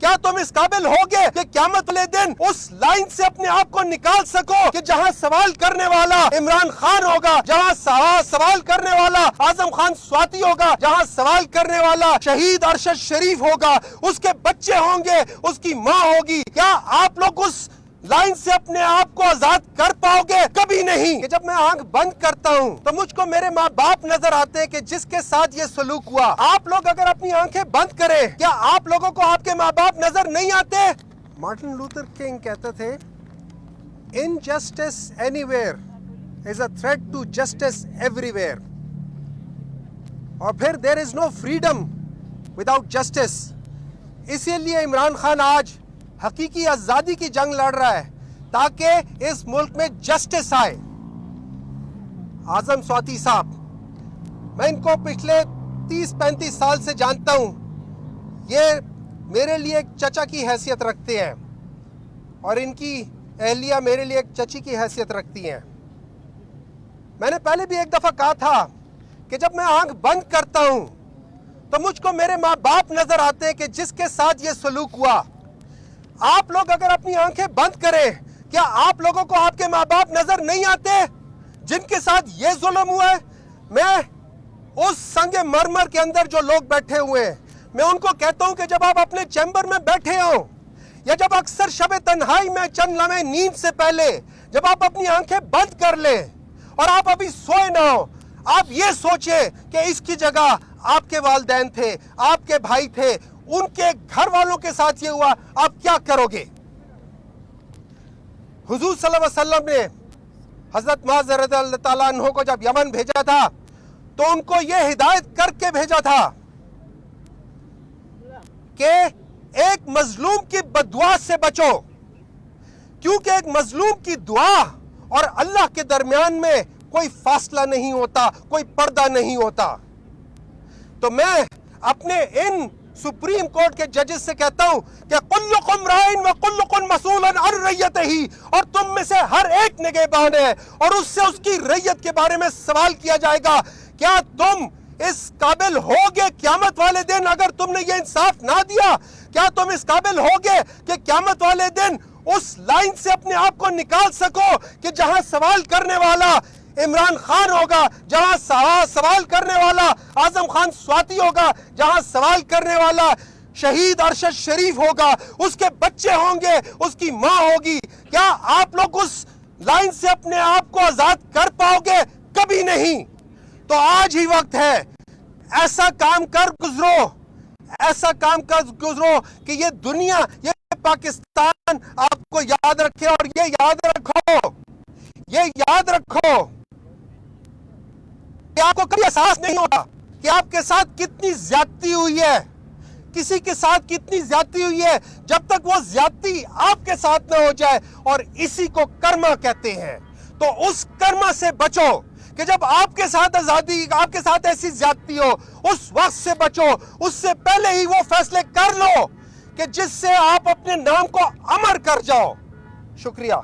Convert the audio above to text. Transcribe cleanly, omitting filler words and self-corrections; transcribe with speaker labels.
Speaker 1: क्या तुम इस काबिल होगे कि क़यामत वाले दिन उस लाइन से अपने आप को निकाल सको कि जहां सवाल करने वाला इमरान खान होगा, जहां सवाल करने वाला आजम खान स्वाति होगा, जहां सवाल करने वाला शहीद अरशद शरीफ होगा, उसके बच्चे होंगे, उसकी माँ होगी। क्या आप लोग उस लाइन से अपने आप को आजाद कर पाओगे? कभी नहीं। कि जब मैं आंख बंद करता हूं तो मुझको मेरे माँ बाप नजर आते हैं कि जिसके साथ ये सलूक हुआ। आप लोग अगर अपनी आंखें बंद करें, क्या आप लोगों को आपके माँ बाप नजर नहीं आते? मार्टिन लूथर किंग कहते थे, injustice anywhere is a threat to justice everywhere. और फिर there is no freedom without justice. इसीलिए इमरान खान आज हकीकी आजादी की जंग लड़ रहा है ताकि इस मुल्क में जस्टिस आए। आजम स्वाति साहब, मैं इनको पिछले 30-35 साल से जानता हूं। ये मेरे लिए एक चचा की हैसियत रखते हैं और इनकी अहलिया मेरे लिए एक चची की हैसियत रखती हैं। मैंने पहले भी एक दफा कहा था कि जब मैं आंख बंद करता हूं तो मुझको मेरे माँ बाप नजर आते हैं कि जिसके साथ ये सलूक हुआ। आप लोग अगर अपनी आंखें बंद करें, क्या आप लोगों को आपके माँ बाप नजर नहीं आते जिनके साथ ये जुल्म हुआ है? मैं उस संगे मरमर के अंदर जो लोग बैठे हुए हैं, मैं उनको कहता हूं कि जब आप अपने चैम्बर में बैठे हो या जब अक्सर शब तन्हाई में चंद लम्हे नींद से पहले जब आप अपनी आंखें बंद कर ले और आप अभी सोए ना हो, आप ये सोचे कि इसकी जगह आपके वालिदैन थे, आपके भाई थे, उनके घर वालों के साथ ये हुआ, आप क्या करोगे? हुजूर सल्लल्लाहु अलैहि वसल्लम ने हजरत मुआज़ रज़ियल्लाहु ताला अन्हु को जब यमन भेजा था तो उनको ये हिदायत करके भेजा था कि एक मजलूम की बददुआ से बचो, क्योंकि एक मजलूम की दुआ और अल्लाह के दरमियान में कोई फासला नहीं होता, कोई पर्दा नहीं होता। तो मैं अपने इन सुप्रीम कोर्ट के जजेस से कहता हूं कि कुल्लुकुम राइन व कुल्लुकुम मसूलन अन रैयतिही, और तुम में से हर एक निगहबान है और उससे उसकी रैयत के बारे में सवाल किया जाएगा। क्या तुम इस काबिल होगे क़यामत वाले दिन, अगर तुमने ये इंसाफ ना दिया, क्या तुम इस काबिल होगे कि क़यामत वाले दिन उस लाइन से अपने आप को निकाल सको कि जहां सवाल करने वाला इमरान खान होगा, जहां सवाल करने वाला आजम खान स्वाति होगा, जहां सवाल करने वाला शहीद अरशद शरीफ होगा, उसके बच्चे होंगे, उसकी माँ होगी। क्या आप लोग उस लाइन से अपने आप को आजाद कर पाओगे? कभी नहीं। तो आज ही वक्त है, ऐसा काम कर गुजरो, ऐसा काम कर गुजरो कि ये दुनिया, ये पाकिस्तान आपको याद रखे। और ये याद रखो कि आपको कभी एहसास नहीं होगा कि आपके साथ कितनी ज्यादती हुई है, किसी के साथ कितनी ज्यादती हुई है, जब तक वो ज्यादती आपके साथ ना हो जाए। और इसी को कर्मा कहते हैं। तो उस कर्मा से बचो कि जब आपके साथ आजादी, आपके साथ ऐसी ज्यादती हो, उस वक्त से बचो। उससे पहले ही वो फैसले कर लो कि जिससे आप अपने नाम को अमर कर जाओ। शुक्रिया।